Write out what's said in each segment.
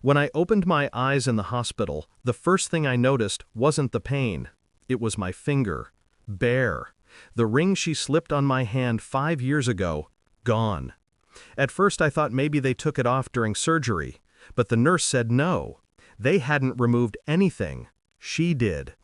When I opened my eyes in the hospital, the first thing I noticed wasn't the pain. It was my finger. Bare. The ring she slipped on my hand 5 years ago, gone. At first I thought maybe they took it off during surgery, but the nurse said no. They hadn't removed anything. She did.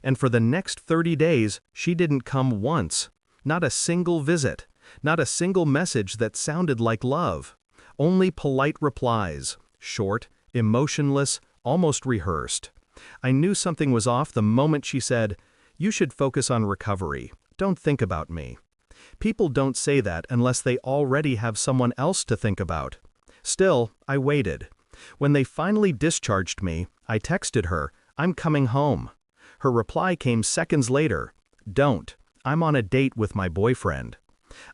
And for the next 30 days, she didn't come once. Not a single visit. Not a single message that sounded like love. Only polite replies. Short, emotionless, almost rehearsed. I knew something was off the moment she said, "You should focus on recovery. Don't think about me." People don't say that unless they already have someone else to think about. Still, I waited. When they finally discharged me, I texted her, "I'm coming home." Her reply came seconds later, "Don't. I'm on a date with my boyfriend."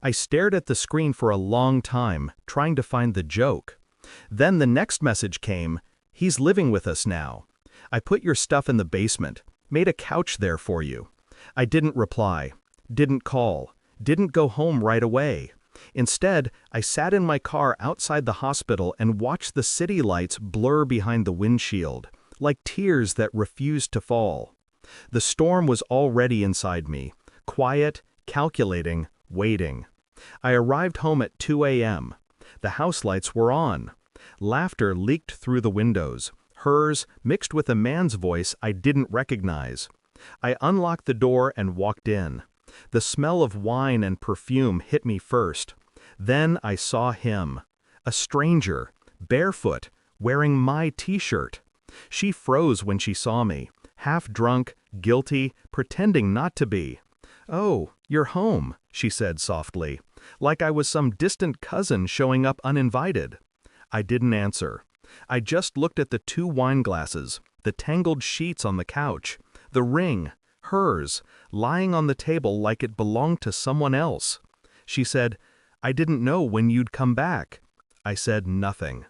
I stared at the screen for a long time, trying to find the joke. Then the next message came, "He's living with us now. I put your stuff in the basement, made a couch there for you." I didn't reply, didn't call, didn't go home right away. Instead, I sat in my car outside the hospital and watched the city lights blur behind the windshield, like tears that refused to fall. The storm was already inside me, quiet, calculating, waiting. I arrived home at 2 a.m. The house lights were on. Laughter leaked through the windows, hers mixed with a man's voice I didn't recognize. I unlocked the door and walked in. The smell of wine and perfume hit me first. Then I saw him. A stranger, barefoot, wearing my t-shirt. She froze when she saw me, half drunk, guilty, pretending not to be. "Oh, you're home," she said softly, like I was some distant cousin showing up uninvited. I didn't answer. I just looked at the 2 wine glasses, the tangled sheets on the couch, the ring, hers, lying on the table like it belonged to someone else. She said, "I didn't know when you'd come back." I said nothing.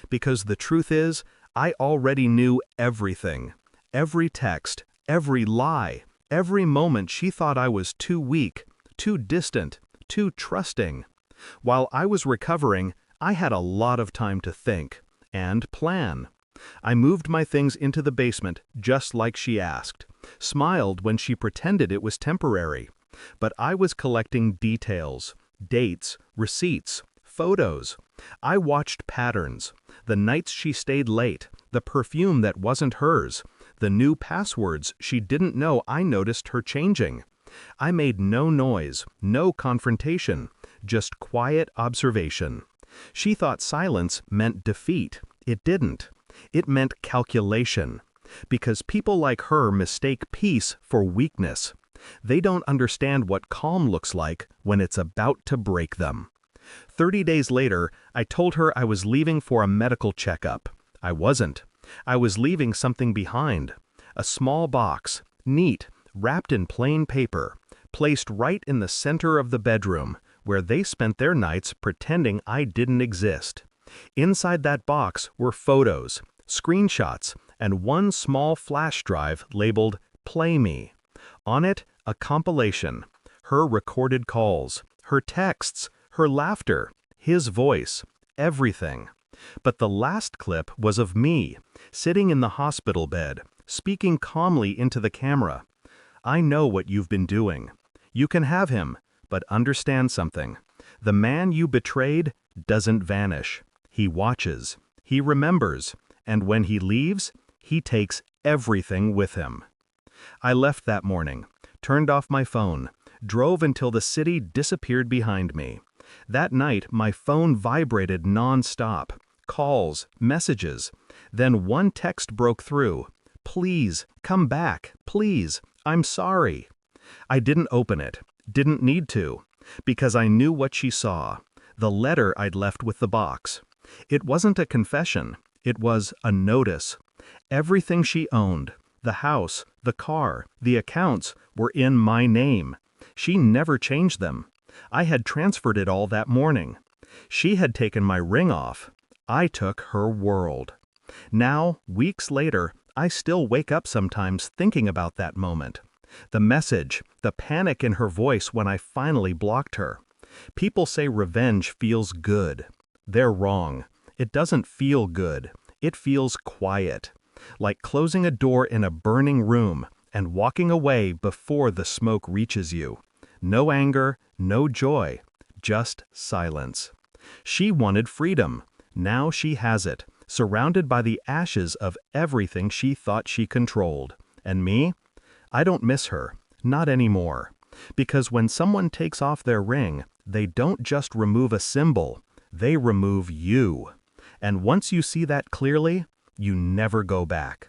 Because the truth is, I already knew everything. Every text, every lie, every moment she thought I was too weak, too distant, too trusting. While I was recovering, I had a lot of time to think and plan. I moved my things into the basement just like she asked, smiled when she pretended it was temporary. But I was collecting details, dates, receipts, photos. I watched patterns, the nights she stayed late, the perfume that wasn't hers, the new passwords she didn't know I noticed her changing. I made no noise, no confrontation, just quiet observation. She thought silence meant defeat. It didn't. It meant calculation. Because people like her mistake peace for weakness. They don't understand what calm looks like when it's about to break them. 30 days later, I told her I was leaving for a medical checkup. I wasn't. I was leaving something behind. A small box, neat, wrapped in plain paper, placed right in the center of the bedroom, where they spent their nights pretending I didn't exist. Inside that box were photos, screenshots, and one small flash drive labeled "Play Me." On it, a compilation. Her recorded calls, her texts, her laughter, his voice, everything. But the last clip was of me, sitting in the hospital bed, speaking calmly into the camera. "I know what you've been doing. You can have him, but understand something. The man you betrayed doesn't vanish. He watches, he remembers, and when he leaves, he takes everything with him." I left that morning, turned off my phone, drove until the city disappeared behind me. That night, my phone vibrated non-stop. Calls, messages. Then one text broke through. "Please, come back. Please. I'm sorry." I didn't open it. Didn't need to. Because I knew what she saw. The letter I'd left with the box. It wasn't a confession. It was a notice. Everything she owned, the house, the car, the accounts, were in my name. She never changed them. I had transferred it all that morning. She had taken my ring off. I took her world. Now, weeks later, I still wake up sometimes thinking about that moment. The message, the panic in her voice when I finally blocked her. People say revenge feels good. They're wrong. It doesn't feel good. It feels quiet, like closing a door in a burning room and walking away before the smoke reaches you. No anger, no joy, just silence. She wanted freedom. Now she has it, surrounded by the ashes of everything she thought she controlled. And me? I don't miss her, not anymore. Because when someone takes off their ring, they don't just remove a symbol, they remove you. And once you see that clearly, you never go back.